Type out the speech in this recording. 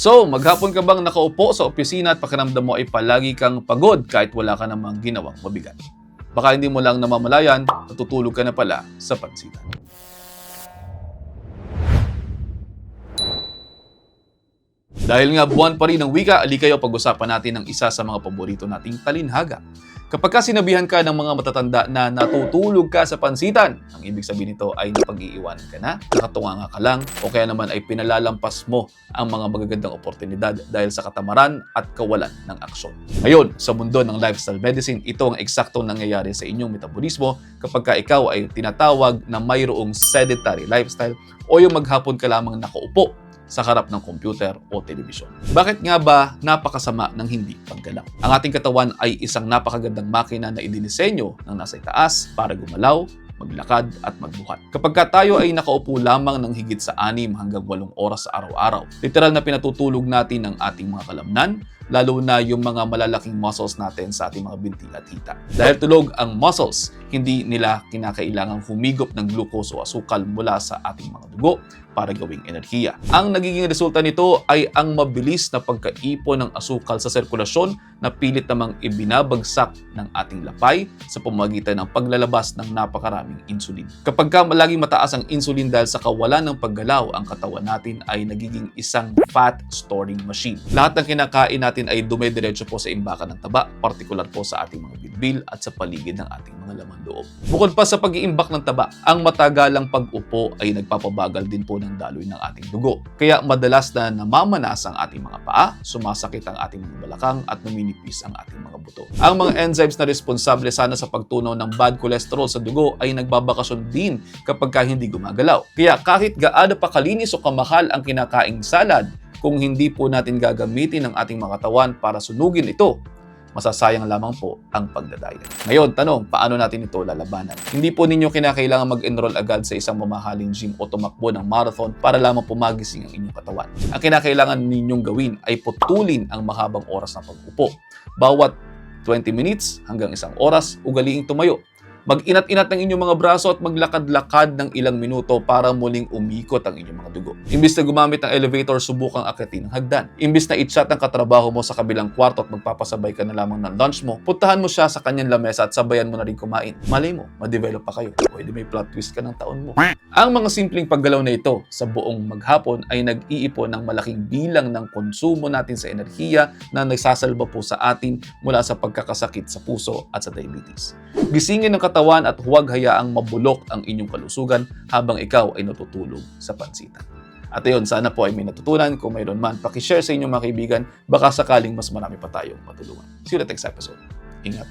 So, maghapon ka bang nakaupo sa opisina at pakiramdam mo ay palagi kang pagod kahit wala ka namang ginawang mabigat? Baka hindi mo lang namamalayan, natutulog ka na pala sa pansitan. Dahil nga buwan pa rin ng wika, alikayo pag-usapan natin ang isa sa mga paborito nating talinhaga. Kapag ka sinabihan ka ng mga matatanda na natutulog ka sa pansitan, ang ibig sabihin nito ay napag-iiwanan ka na, nakatunganga ka lang, o kaya naman ay pinalalampas mo ang mga magagandang oportunidad dahil sa katamaran at kawalan ng aksyon. Ngayon, sa mundo ng lifestyle medicine, ito ang eksaktong nangyayari sa inyong metabolismo kapag ka ikaw ay tinatawag na mayroong sedentary lifestyle o yung maghapon ka lamang nakaupo sa harap ng computer o telebisyon. Bakit nga ba napakasama ng hindi paggalaw? Ang ating katawan ay isang napakagandang makina na idinisenyo ng nasa itaas para gumalaw, maglakad at magbuhat. Kapag tayo ay nakaupo lamang ng higit sa 6 hanggang 8 oras sa araw-araw, literal na pinatutulog natin ang ating mga kalamnan, lalo na yung mga malalaking muscles natin sa ating mga binti at hita. Dahil tulog ang muscles, hindi nila kinakailangang humigop ng glucose o asukal mula sa ating mga dugo para gawing enerhiya. Ang nagiging resulta nito ay ang mabilis na pagkaipon ng asukal sa sirkulasyon na pilit namang ibinabagsak ng ating lapay sa pamamagitan ng paglalabas ng napakaraming insulin. Kapag laging mataas ang insulin dahil sa kawalan ng paggalaw, ang katawan natin ay nagiging isang fat storing machine. Lahat ng kinakain natin ay dumediretso po sa imbakan ng taba, partikular po sa ating mga bilbil at sa paligid ng ating mga laman loob. Bukod pa sa pag-iimbak ng taba, ang matagalang pag-upo ay nagpapabagal din po ng daloy ng ating dugo. Kaya madalas na namamanas ang ating mga paa, sumasakit ang ating mga balakang at numinipis ang ating mga buto. Ang mga enzymes na responsable sana sa pagtunaw ng bad cholesterol sa dugo ay nagbabakasyon din kapag hindi gumagalaw. Kaya kahit gaano pa kalinis o kamahal ang kinakaing salad, kung hindi po natin gagamitin ang ating mga katawan para sunugin ito, masasayang lamang po ang pagdadiet. Ngayon, tanong, paano natin ito lalabanan? Hindi po ninyo kinakailangan mag-enroll agad sa isang mamahaling gym o tumakbo ng marathon para lamang pumagising ang inyong katawan. Ang kinakailangan ninyong gawin ay putulin ang mahabang oras na pag-upo. Bawat 20 minutes hanggang 1 oras, ugaliing tumayo. Mag-inat-inat ng inyong mga braso at maglakad-lakad ng ilang minuto para muling umikot ang inyong mga dugo. Imbis na gumamit ng elevator, subukang akitin ng hagdan. Imbis na i-chat ang katrabaho mo sa kabilang kwarto at magpapasabay ka na lamang ng lunch mo, puntahan mo siya sa kanyang lamesa at sabayan mo na rin kumain. Malay mo, ma-develop pa kayo. Pwede may plot twist ka ng taon mo. Ang mga simpleng paggalaw na ito sa buong maghapon ay nag-iipon ng malaking bilang ng konsumo natin sa enerhiya na nagsasalba po sa atin mula sa pagkakasakit sa puso at sa diabetes. Gisingin ng katawan at huwag hayaang mabulok ang inyong kalusugan habang ikaw ay natutulog sa pansitan. At ayun, sana po ay may natutunan. Kung mayroon man, pakishare sa inyong mga kaibigan. Baka sakaling mas marami pa tayong matulungan. See you in the next episode. Ingat.